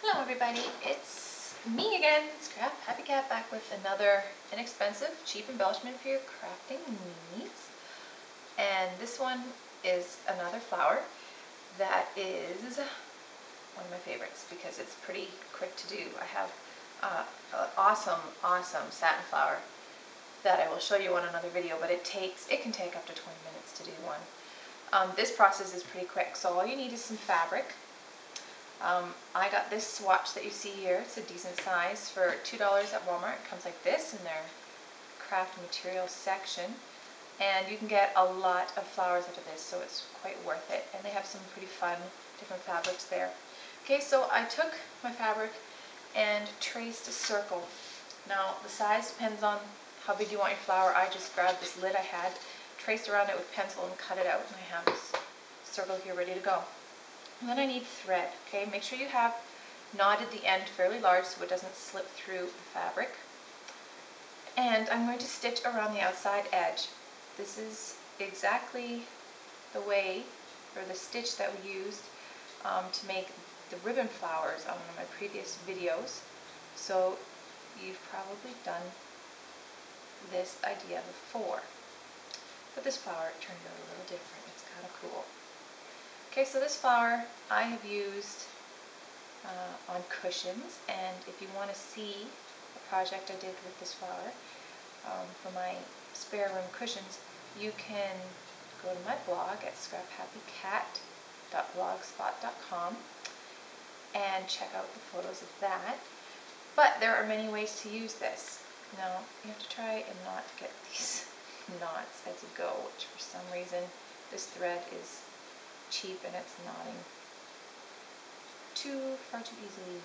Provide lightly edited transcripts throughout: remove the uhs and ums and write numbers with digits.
Hello everybody, it's me again, Scrap Happy Cat, back with another inexpensive, cheap embellishment for your crafting needs. And this one is another flower that is one of my favorites because it's pretty quick to do. I have an awesome satin flower that I will show you on another video, but it can take up to 20 minutes to do one. This process is pretty quick, so all you need is some fabric. I got this swatch that you see here. It's a decent size for $2 at Walmart. It comes like this in their craft materials section, and you can get a lot of flowers out of this, so it's quite worth it. And they have some pretty fun different fabrics there. Okay, so I took my fabric and traced a circle. Now the size depends on how big you want your flower. I just grabbed this lid I had, traced around it with pencil and cut it out, and I have this circle here ready to go. And then I need thread. Okay, make sure you have knotted the end fairly large so it doesn't slip through the fabric. And I'm going to stitch around the outside edge. This is exactly the way, or the stitch that we used to make the ribbon flowers on one of my previous videos. So you've probably done this idea before. But this flower turned out a little different. It's kind of cool. Okay, so this flower I have used on cushions, and if you want to see a project I did with this flower for my spare room cushions, you can go to my blog at scraphappycat.blogspot.com and check out the photos of that. But there are many ways to use this. Now, you have to try and not get these knots as you go, which for some reason this thread is cheap and it's knotting far too easily.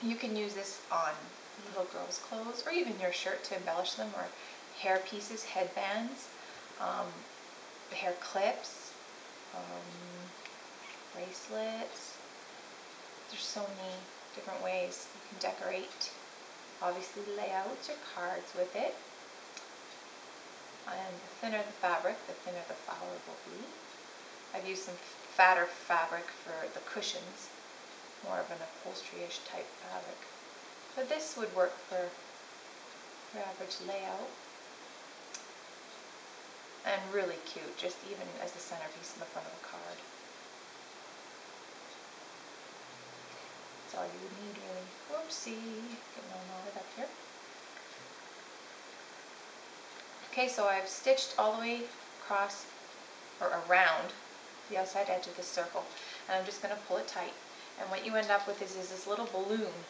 You can use this on little girls' clothes or even your shirt to embellish them, or hair pieces, headbands, hair clips, bracelets. There's so many different ways you can decorate, obviously, layouts or cards with it. And the thinner the fabric, the thinner the flower will be. I've used some fatter fabric for the cushions, more of an upholstery-ish type fabric. But this would work for your average layout. And really cute, just even as the centerpiece in the front of a card. That's all you would need, really. Whoopsie, getting all knotted up here. Okay, so I've stitched all the way across, or around, the outside edge of the circle, and I'm just going to pull it tight. And what you end up with is this little balloon,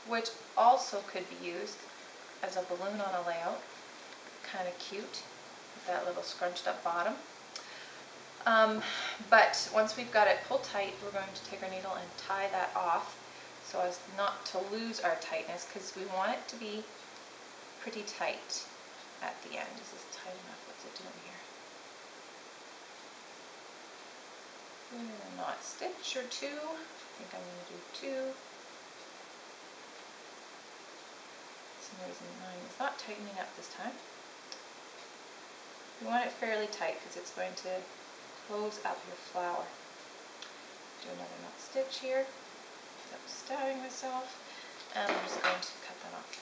which also could be used as a balloon on a layout. Kind of cute, with that little scrunched up bottom. But once we've got it pulled tight, we're going to take our needle and tie that off so as not to lose our tightness, because we want it to be pretty tight at the end. Is this tight enough? What's it doing here? A knot stitch or two. I think I'm going to do two. For some reason mine is not tightening up this time. You want it fairly tight because it's going to close up your flower. Do another knot stitch here. I'm stabbing myself, and I'm just going to cut that off.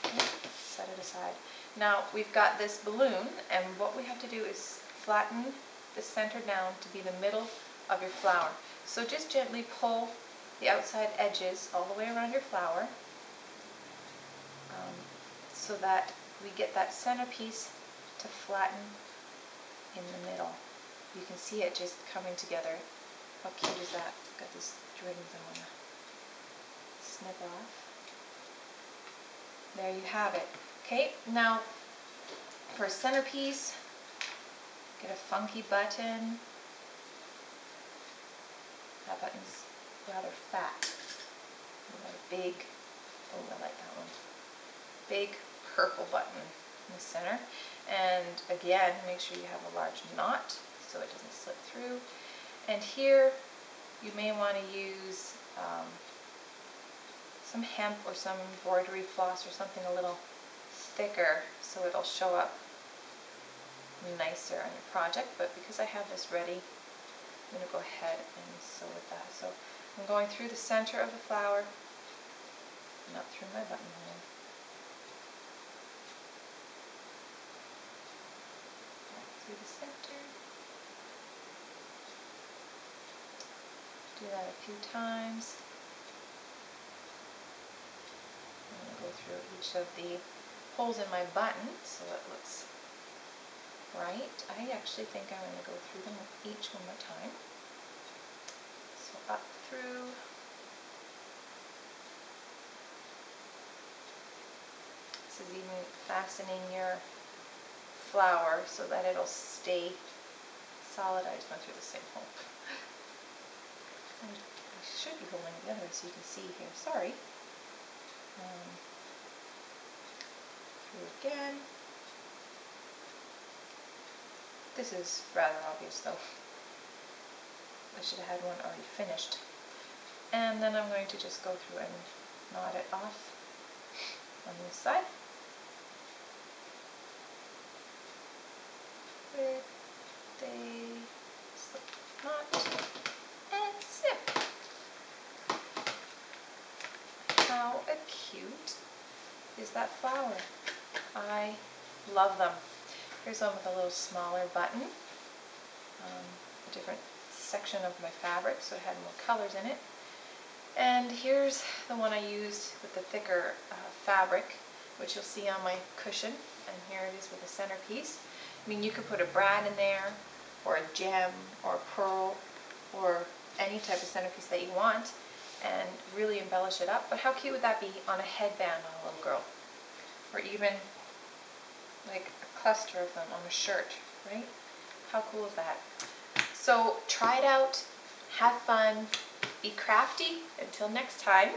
Okay, set it aside. Now we've got this balloon, and what we have to do is flatten the center down to be the middle of your flower. So just gently pull the outside edges all the way around your flower so that we get that centerpiece to flatten in the middle. You can see it just coming together. How cute is that? It's got these ribbons I want to snip off. There you have it. Okay, now for a centerpiece, get a funky button. That button's rather fat. A big, oh, I like that one. Big purple button in the center. And again, make sure you have a large knot so it doesn't slip through. And here you may want to use some hemp or some embroidery floss or something a little thicker so it'll show up nicer on your project. But because I have this ready, I'm going to go ahead and sew with that. So I'm going through the center of the flower, not through my buttonhole. Through the center. Do that a few times. I'm going to go through each of the holes in my button so it looks right. I actually think I'm going to go through them each one more time. So up through. This is even fastening your flower so that it'll stay solid. I just went through the same hole. I should be holding it the other way so you can see here. Sorry. Through again. This is rather obvious though. I should have had one already finished. And then I'm going to just go through and knot it off on this side with a slip knot and snip. How cute is that flower? I love them. Here's one with a little smaller button, a different section of my fabric so it had more colors in it. And here's the one I used with the thicker fabric, which you'll see on my cushion, and here it is with a centerpiece. I mean, you could put a brad in there, or a gem, or a pearl, or any type of centerpiece that you want, and really embellish it up. But how cute would that be on a headband on a little girl? Or even like a cluster of them on a shirt, right? How cool is that? So try it out, have fun, be crafty. Until next time.